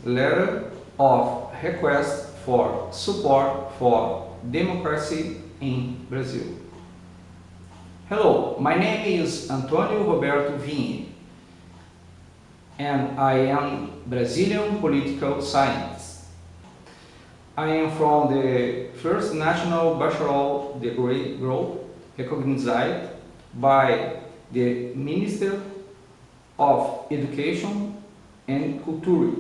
letter of request for support for democracy in Brazil. Hello, my name is Antônio Roberto Vigne, and I am Brazilian political scientist. I am from the first national bachelor degree group recognized by the Minister of Education and Culture,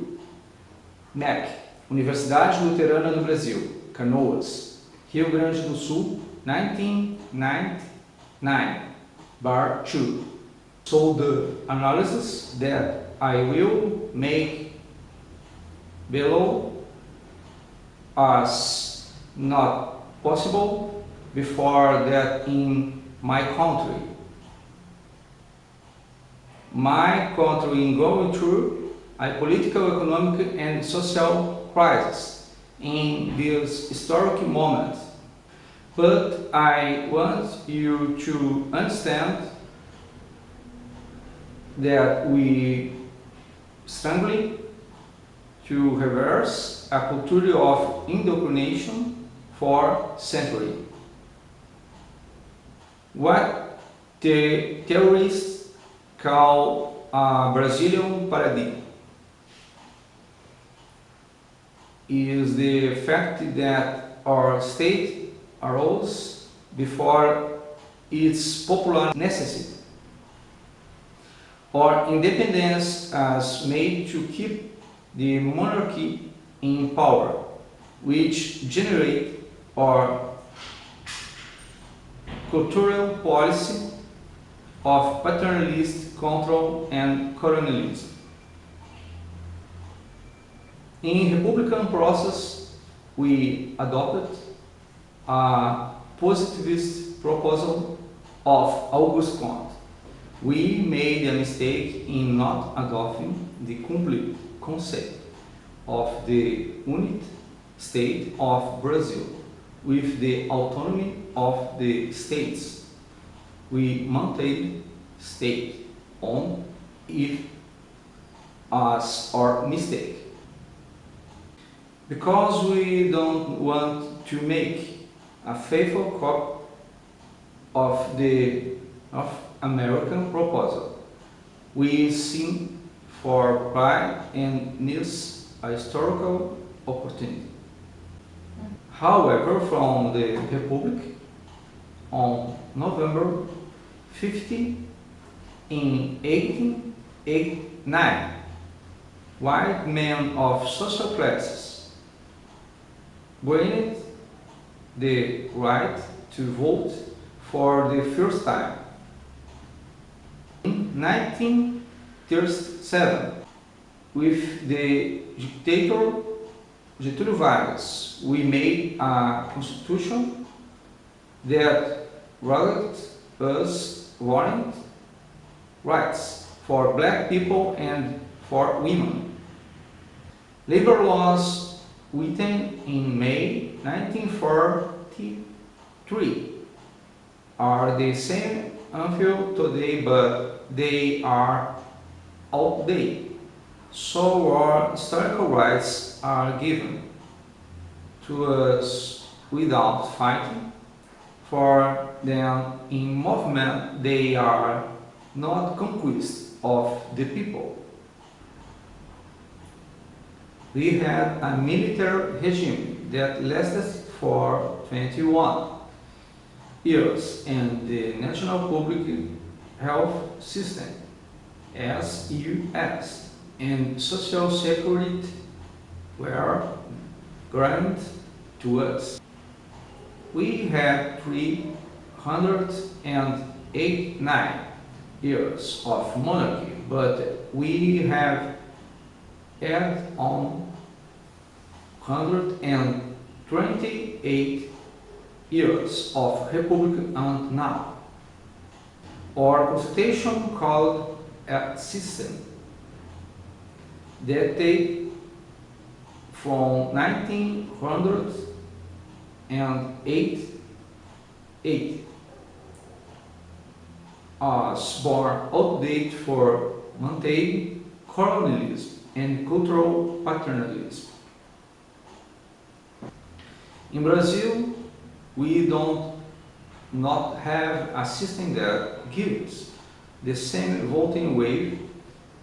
MEC, Universidade Luterana do Brasil, Canoas, Rio Grande do Sul, 1999/2. So the analysis that I will make below is not possible before that in my country. My country is going through a political, economic and social crisis in this historic moment. But I want you to understand that we strongly to reverse a culture of indoctrination for centuries. What the theorists call a Brazilian paradigm is the fact that our state arose before its popular necessity. Our independence is made to keep the monarchy in power, which generate our cultural policy of paternalist control and colonialism. In Republican process, we adopted a positivist proposal of Auguste Comte. We made a mistake in not adopting the complete concept of the unit state of Brazil with the autonomy of the states. We maintained state on it as our mistake. Because we don't want to make a faithful copy of the American proposal, we seem for pride and miss a historical opportunity. However, from the Republic, on November 50, in 1889, white men of social classes gained the right to vote for the first time. In 1937, with the dictator Getúlio Vargas, we made a constitution that granted us warrant rights for black people and for women. Labor laws written in May 1943 are the same until today, but they are outdated. So our historical rights are given to us without fighting for them in movement. They are not conquest of the people. We had a military regime that lasted for 21 years, and the National Public Health System, S.O.S, and Social Security were granted to us. We had 389 years of monarchy, but we have added on 128 years of republic, and now our constitution called a system that date from 1908 as more outdated for maintaining colonialism. and cultural paternalism. In Brazil, we don't not have a system that gives the same voting way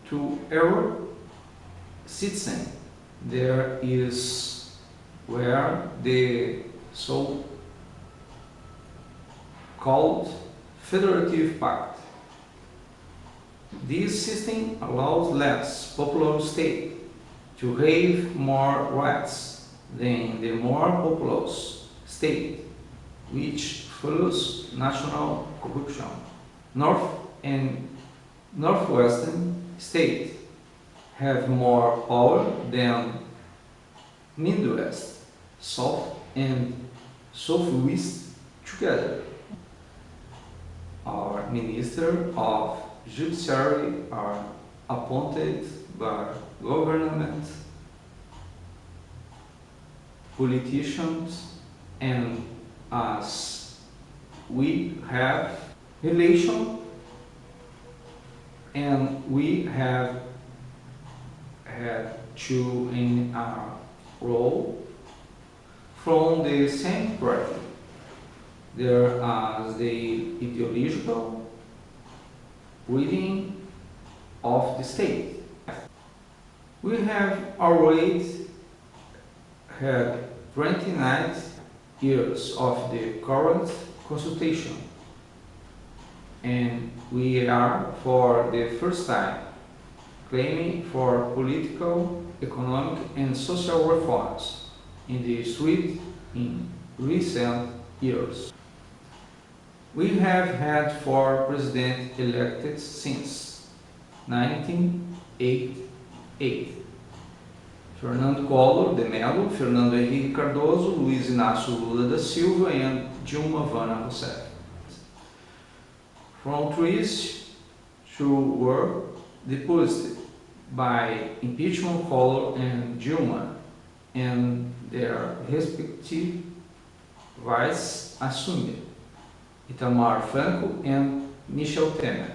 to every citizen. There is where the so-called federative pact. This system allows less populous state to have more rights than the more populous state, which follows national corruption. North and Northwestern states have more power than Midwest, South and Southwest together. Our Minister of Judiciary are appointed by government, politicians, and as we have relation and we have had to in our role from the same party. There are the ideological reading of the state. We have already had 29 years of the current consultation, and we are for the first time claiming for political, economic and social reforms in the street in recent years. We have had 4 presidents elected since 1988. Fernando Collor de Mello, Fernando Henrique Cardoso, Luiz Inácio Lula da Silva and Dilma Vana Rousseff. From trees who were deposited by impeachment Collor and Dilma and their respective vice assumed, Itamar Franco and Michel Temer.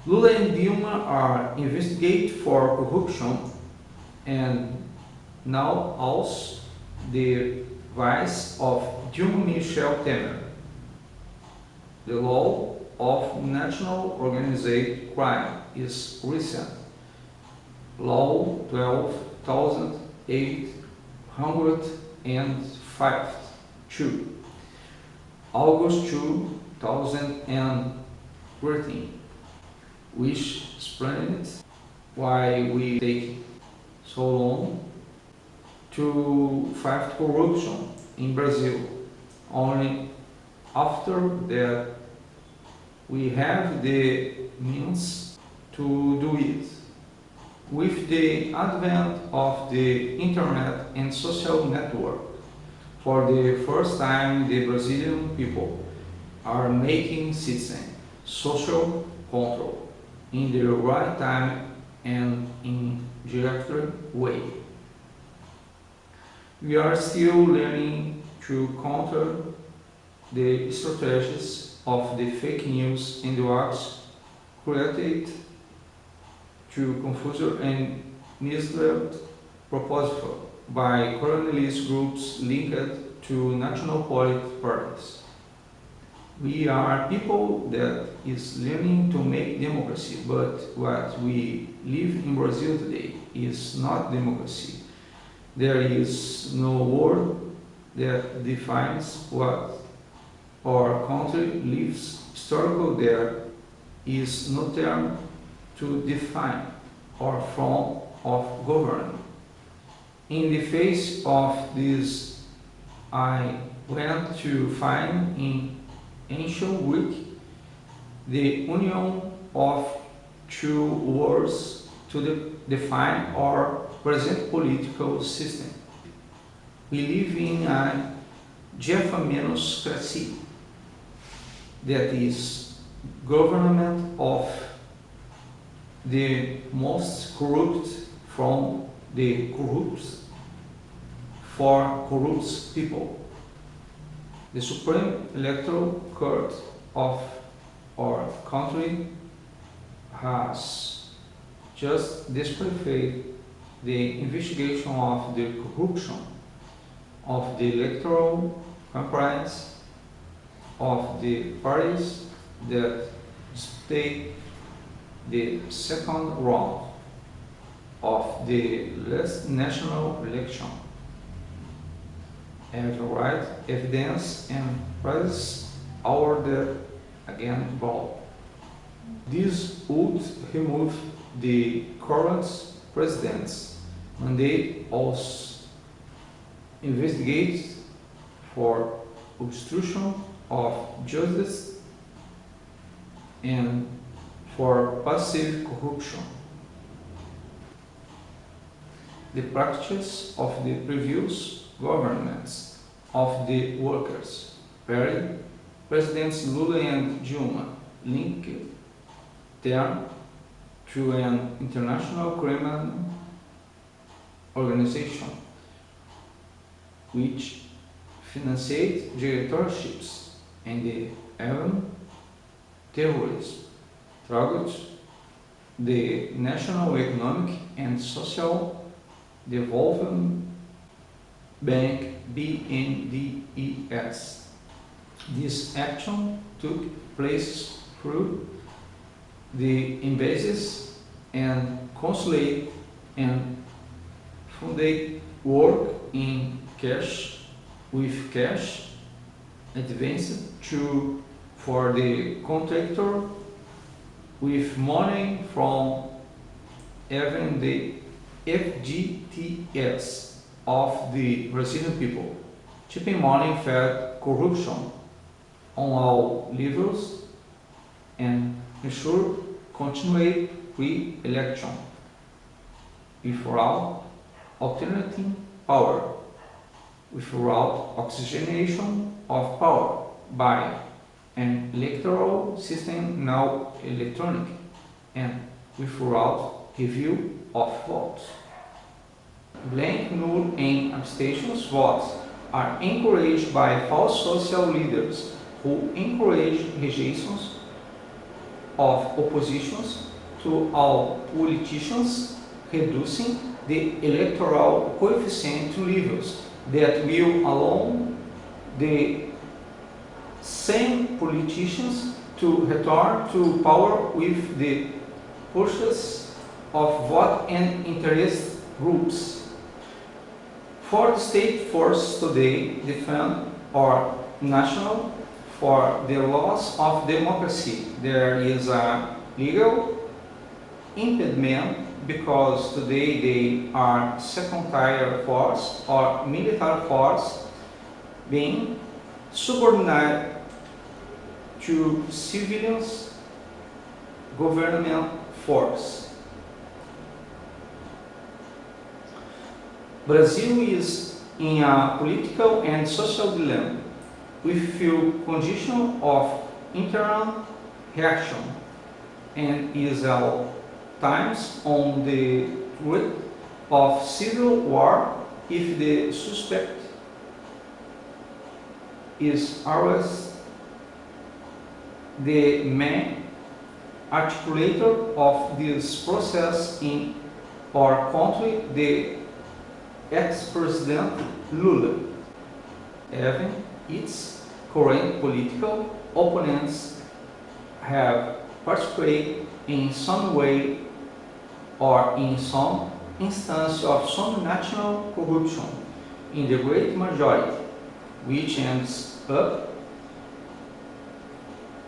Lula and Dilma are investigated for corruption and now also the vice of Dilma Michel Temer. The law of national organized crime is recent. Law 12,805 August 2013, which explains why we take so long to fight corruption in Brazil. Only after that we have the means to do it. With the advent of the internet and social network, for the first time the Brazilian people are making citizen social control in the right time and in direct way. We are still learning to counter the strategies of the fake news and the acts created to confuse and mislead proposal by colonialist groups linked to national political parties. We are people that is learning to make democracy, but what we live in Brazil today is not democracy. There is no word that defines what our country lives. Historical, there is no term to define our form of government. In the face of this, I went to find in ancient Greek the union of two words to define our present political system. We live in a Jeffersonian that is government of the most corrupt from the corrupt for corrupt people. The Supreme Electoral Court of our country has just disqualified the investigation of the corruption of the electoral campaigns of the parties that stayed the second round of the last national election. Have right evidence and press order again involved. This would remove the current president's mandate, also investigate for obstruction of justice and for passive corruption. The practice of the previous governments of the workers, Presidents Lula and Dilma, linked them to an international criminal organization which financed dictatorships and even terrorism, targeted the national economic and social development bank BNDES. This action took place through the embassies and consulate and funded work in cash with cash advanced to for the contractor with money from even the FGTS of the Brazilian people. Cheaping money fed corruption on all levels and ensure continued re-election without alternating power, without oxygenation of power by an electoral system now electronic and without review of votes. Blank, null and abstentions votes are encouraged by false social leaders who encourage rejections of oppositions to all politicians, reducing the electoral coefficient to levels that will allow the same politicians to return to power with the purchase of vote and interest groups. For the state forces today defend our national for the loss of democracy, there is a legal impediment because today they are second-tier force or military force being subordinated to civilians government force. Brazil is in a political and social dilemma with few conditions of internal reaction and is at times on the route of civil war if the suspect is always the main articulator of this process in our country, the ex-president Lula. Even its current political opponents have participated in some way or in some instance of some national corruption in the great majority, which ends up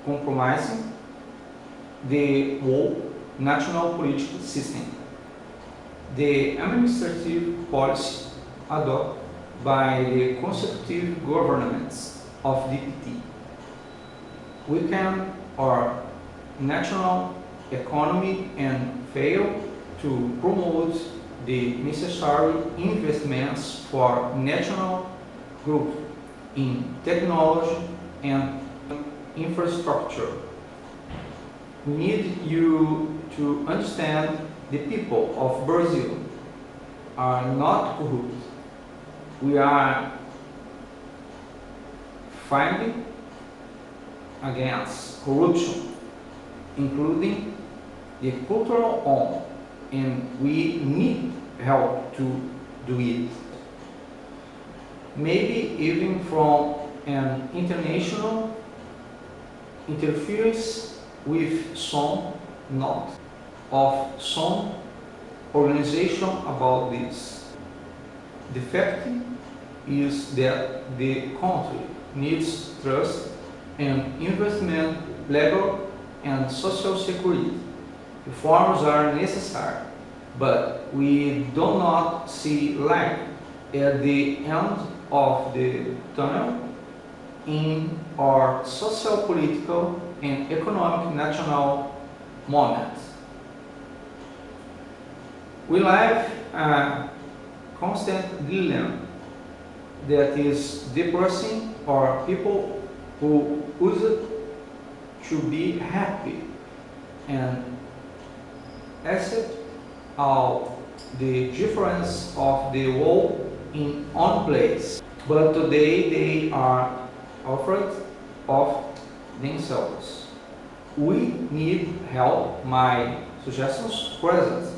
compromising the whole national political system. The administrative policy adopted by the consecutive governments of DPT weaken our national economy and fail to promote the necessary investments for national growth in technology and infrastructure. We need you to understand the people of Brazil are not corrupt. We are fighting against corruption, including the cultural own and we need help to do it. Maybe even from an international interference with some not of some organization about this. The fact is that the country needs trust and investment, labor and social security. Reforms are necessary, but we do not see light at the end of the tunnel in our social, political and economic national moment. We live a constant dilemma that is depressing our people who used to be happy and accept all the difference of the world in one place. But today they are afraid of themselves. We need help. My suggestions present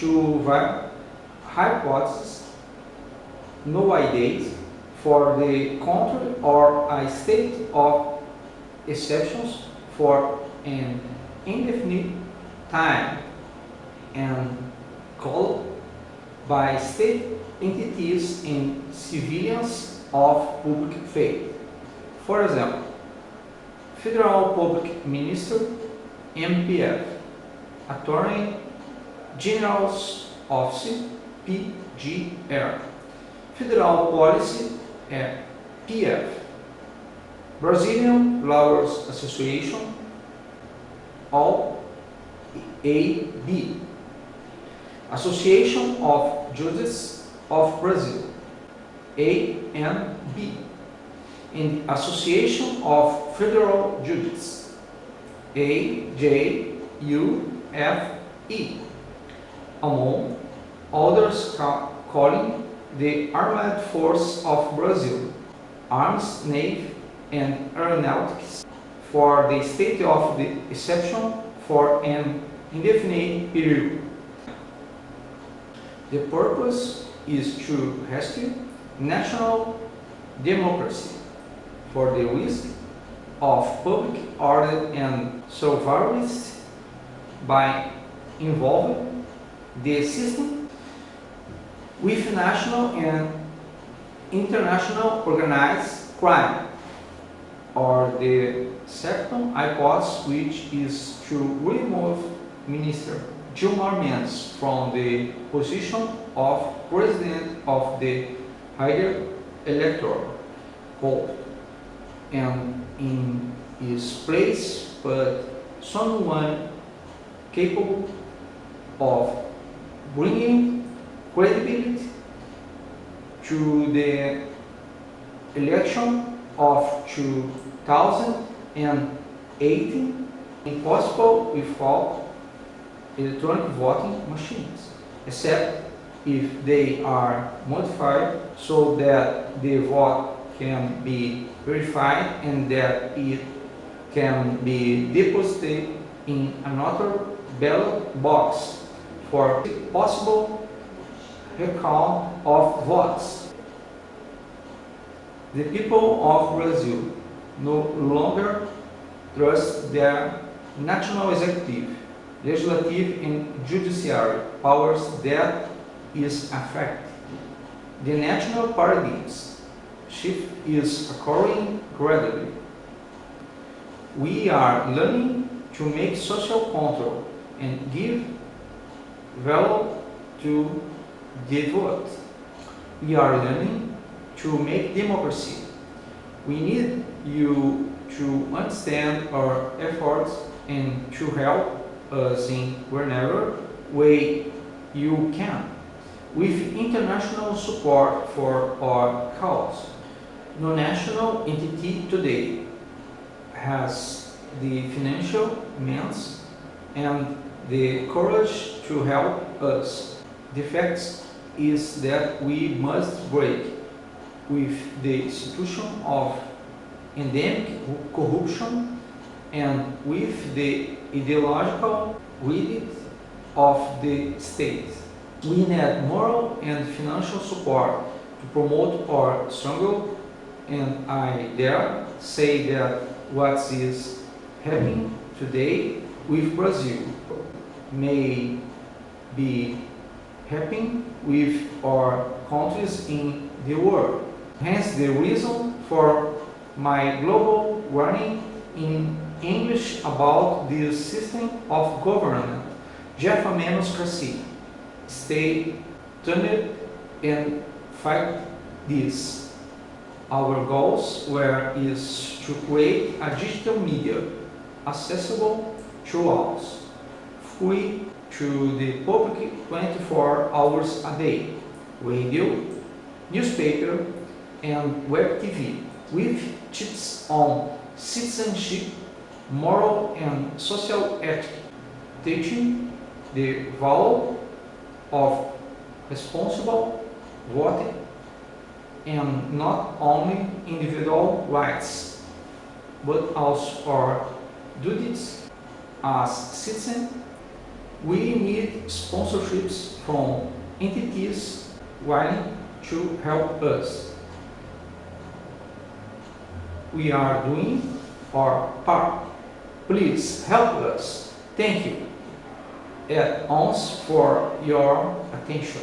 to hypothesis, no ideas for the country or a state of exceptions for an indefinite time and called by state entities and civilians of public faith. For example, Federal Public Minister, MPF, Attorney General's Office, PGR, Federal Policy, PF, Brazilian Lawyers Association, OAB, Association of Judges of Brazil, ANB, and Association of Federal Judges, AJUFE, among others calling the Armed Force of Brazil, Arms, Navy and Aeronautics for the state of the exception for an indefinite period. The purpose is to rescue national democracy for the risk of public order and surveillance by involving the system with national and international organized crime, or the second hypothesis, which is to remove Minister Gilmar Mendes from the position of President of the higher electoral court, and in his place put someone capable of bringing credibility to the election of 2018, impossible without electronic voting machines, except if they are modified so that the vote can be verified and that it can be deposited in another ballot box for possible recount of votes. The people of Brazil no longer trust their national executive, legislative and judiciary powers that is affected. The national paradigms shift is occurring gradually. We are learning to make social control and give value to the vote. We are learning to make democracy. We need you to understand our efforts and to help us in whenever way you can, with international support for our cause. No national entity today has the financial means and the courage to help us. The fact is that we must break with the institution of endemic corruption and with the ideological rigid of the state. We need moral and financial support to promote our struggle, and I dare say that what is happening today with Brazil may be happening with our countries in the world. Hence the reason for my global warning in English about this system of government, Jeffermenoscracy. Stay tuned and fight this. Our goals is to create a digital media accessible to all, free to the public 24 hours a day, radio, newspaper, and web TV, with tips on citizenship, moral and social ethics, teaching the value of responsible voting and not only individual rights, but also our duties as citizens. We need sponsorships from entities willing to help us. We are doing our part. Please help us. Thank you at once for your attention.